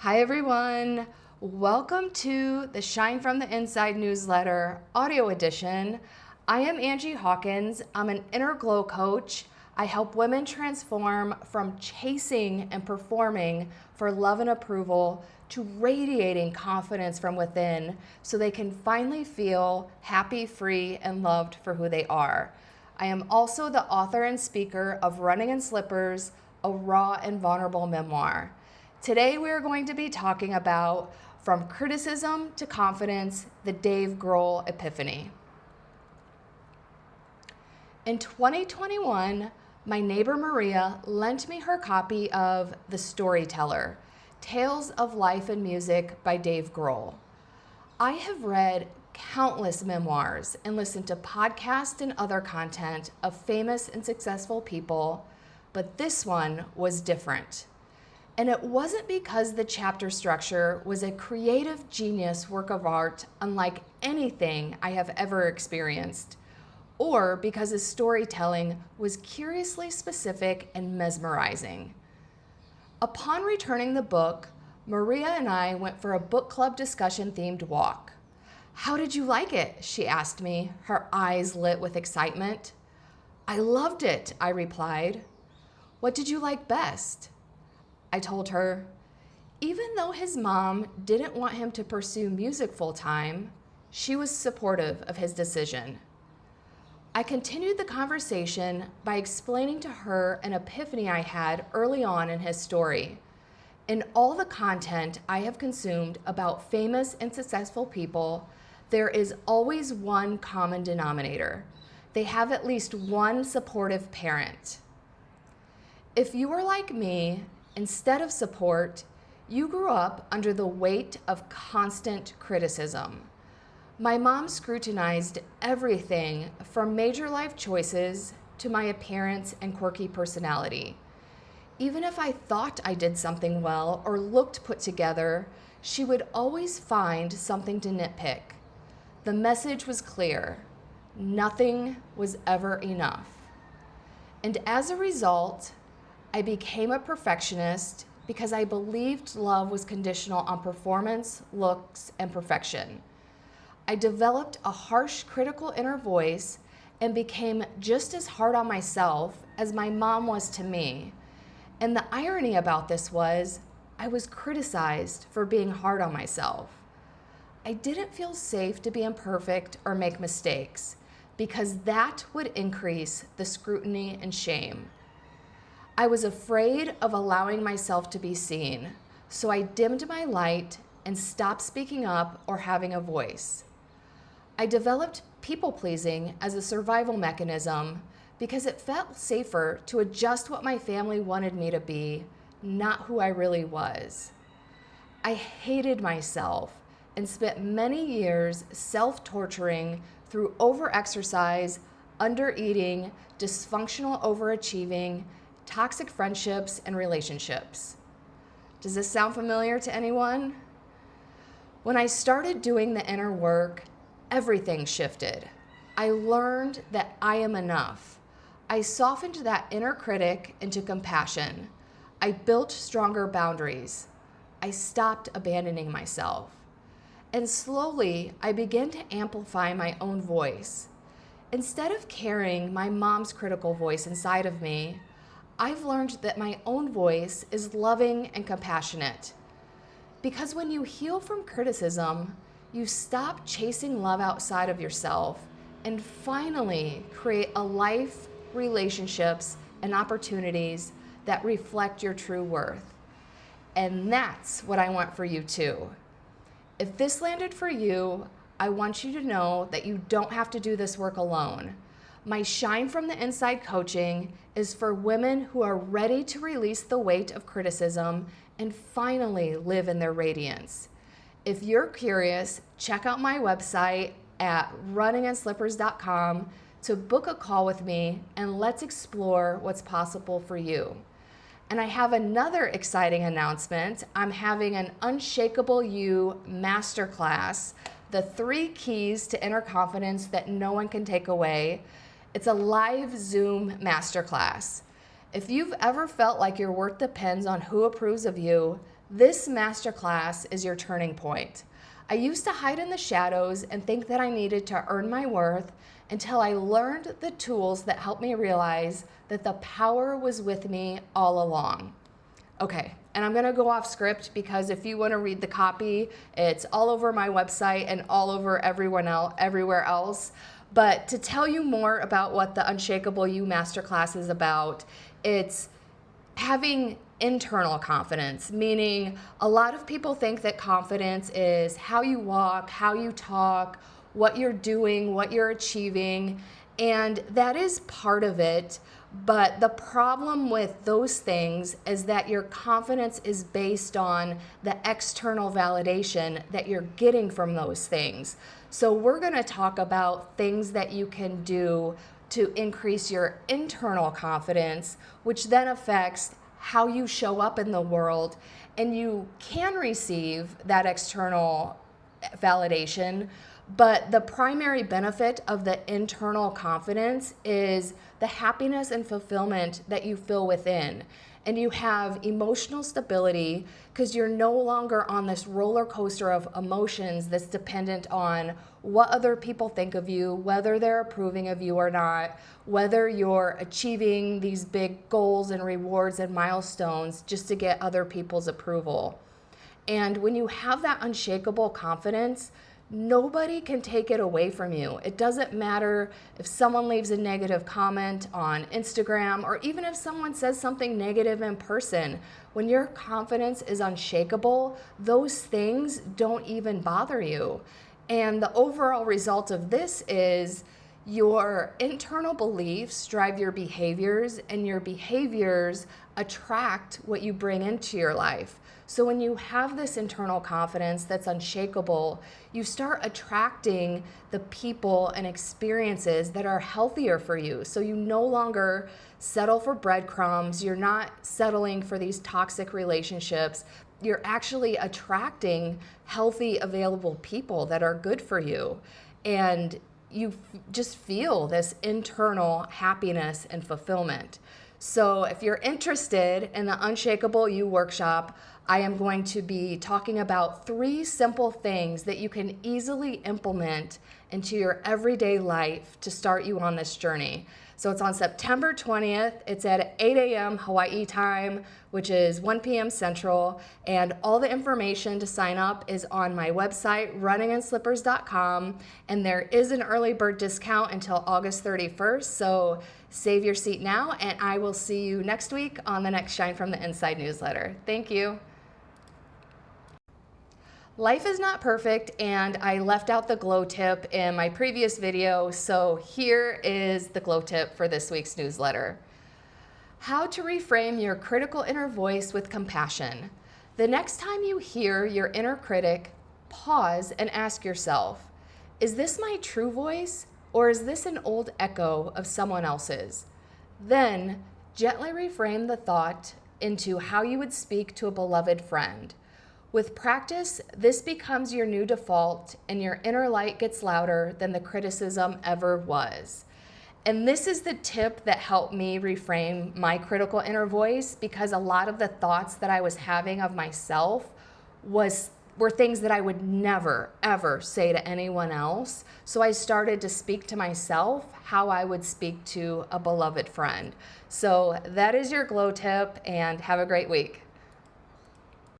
Hi, everyone. Welcome to the Shine from the Inside newsletter, audio edition. I am Angie Hawkins. I'm an inner glow coach. I help women transform from chasing and performing for love and approval to radiating confidence from within so they can finally feel happy, free, and loved for who they are. I am also the author and speaker of Running in Slippers, a raw and vulnerable memoir. Today we are going to be talking about From Criticism to Confidence, the Dave Grohl Epiphany. In 2021, my neighbor Maria lent me her copy of The Storyteller, Tales of Life and Music by Dave Grohl. I have read countless memoirs and listened to podcasts and other content of famous and successful people, but this one was different. And it wasn't because the chapter structure was a creative genius work of art unlike anything I have ever experienced, or because his storytelling was curiously specific and mesmerizing. Upon returning the book, Maria and I went for a book club discussion themed walk. "How did you like it?" she asked me, her eyes lit with excitement. "I loved it," I replied. "What did you like best?" I told her, even though his mom didn't want him to pursue music full-time, she was supportive of his decision. I continued the conversation by explaining to her an epiphany I had early on in his story. In all the content I have consumed about famous and successful people, there is always one common denominator. They have at least one supportive parent. If you are like me, instead of support, you grew up under the weight of constant criticism. My mom scrutinized everything from major life choices to my appearance and quirky personality. Even if I thought I did something well or looked put together, she would always find something to nitpick. The message was clear: nothing was ever enough. And as a result, I became a perfectionist because I believed love was conditional on performance, looks, and perfection. I developed a harsh, critical inner voice and became just as hard on myself as my mom was to me. And the irony about this was, I was criticized for being hard on myself. I didn't feel safe to be imperfect or make mistakes because that would increase the scrutiny and shame. I was afraid of allowing myself to be seen, so I dimmed my light and stopped speaking up or having a voice. I developed people-pleasing as a survival mechanism because it felt safer to adjust what my family wanted me to be, not who I really was. I hated myself and spent many years self-torturing through overexercise, undereating, dysfunctional overachieving, toxic friendships, and relationships. Does this sound familiar to anyone? When I started doing the inner work, everything shifted. I learned that I am enough. I softened that inner critic into compassion. I built stronger boundaries. I stopped abandoning myself. And slowly, I began to amplify my own voice. Instead of carrying my mom's critical voice inside of me, I've learned that my own voice is loving and compassionate. Because when you heal from criticism, you stop chasing love outside of yourself and finally create a life, relationships, and opportunities that reflect your true worth. And that's what I want for you too. If this landed for you, I want you to know that you don't have to do this work alone. My Shine from the Inside coaching is for women who are ready to release the weight of criticism and finally live in their radiance. If you're curious, check out my website at runninginslippers.com to book a call with me and let's explore what's possible for you. And I have another exciting announcement. I'm having an Unshakable You masterclass, the 3 keys to inner confidence that no one can take away. It's a live Zoom masterclass. If you've ever felt like your worth depends on who approves of you, This masterclass is your turning point. I used to hide in the shadows and think that I needed to earn my worth until I learned the tools that helped me realize that the power was with me all along. Okay, and I'm gonna go off script because if you wanna read the copy, it's all over my website and all over everywhere else. But to tell you more about what the Unshakable You Masterclass is about, it's having internal confidence, meaning a lot of people think that confidence is how you walk, how you talk, what you're doing, what you're achieving, and that is part of it. But the problem with those things is that your confidence is based on the external validation that you're getting from those things. So we're going to talk about things that you can do to increase your internal confidence, which then affects how you show up in the world. And you can receive that external validation, but the primary benefit of the internal confidence is the happiness and fulfillment that you feel within. And you have emotional stability because you're no longer on this roller coaster of emotions that's dependent on what other people think of you, whether they're approving of you or not, whether you're achieving these big goals and rewards and milestones just to get other people's approval. And when you have that unshakable confidence, nobody can take it away from you. It doesn't matter if someone leaves a negative comment on Instagram or even if someone says something negative in person. When your confidence is unshakable, those things don't even bother you. And the overall result of this is your internal beliefs drive your behaviors, and your behaviors attract what you bring into your life. So when you have this internal confidence that's unshakable, you start attracting the people and experiences that are healthier for you. So you no longer settle for breadcrumbs. You're not settling for these toxic relationships. You're actually attracting healthy, available people that are good for you. And you just feel this internal happiness and fulfillment. So if you're interested in the Unshakable You workshop, I am going to be talking about 3 simple things that you can easily implement into your everyday life to start you on this journey. So it's on September 20th. It's at 8 a.m. Hawaii time, which is 1 p.m. Central. And all the information to sign up is on my website, runninginslippers.com. And there is an early bird discount until August 31st. So save your seat now, and I will see you next week on the next Shine from the Inside newsletter. Thank you. Life is not perfect, and I left out the glow tip in my previous video, so here is the glow tip for this week's newsletter. How to reframe your critical inner voice with compassion. The next time you hear your inner critic, pause and ask yourself, is this my true voice, or is this an old echo of someone else's? Then, gently reframe the thought into how you would speak to a beloved friend. With practice, this becomes your new default, and your inner light gets louder than the criticism ever was. And this is the tip that helped me reframe my critical inner voice, because a lot of the thoughts that I was having of myself were things that I would never, ever say to anyone else. So I started to speak to myself how I would speak to a beloved friend. So that is your glow tip, and have a great week.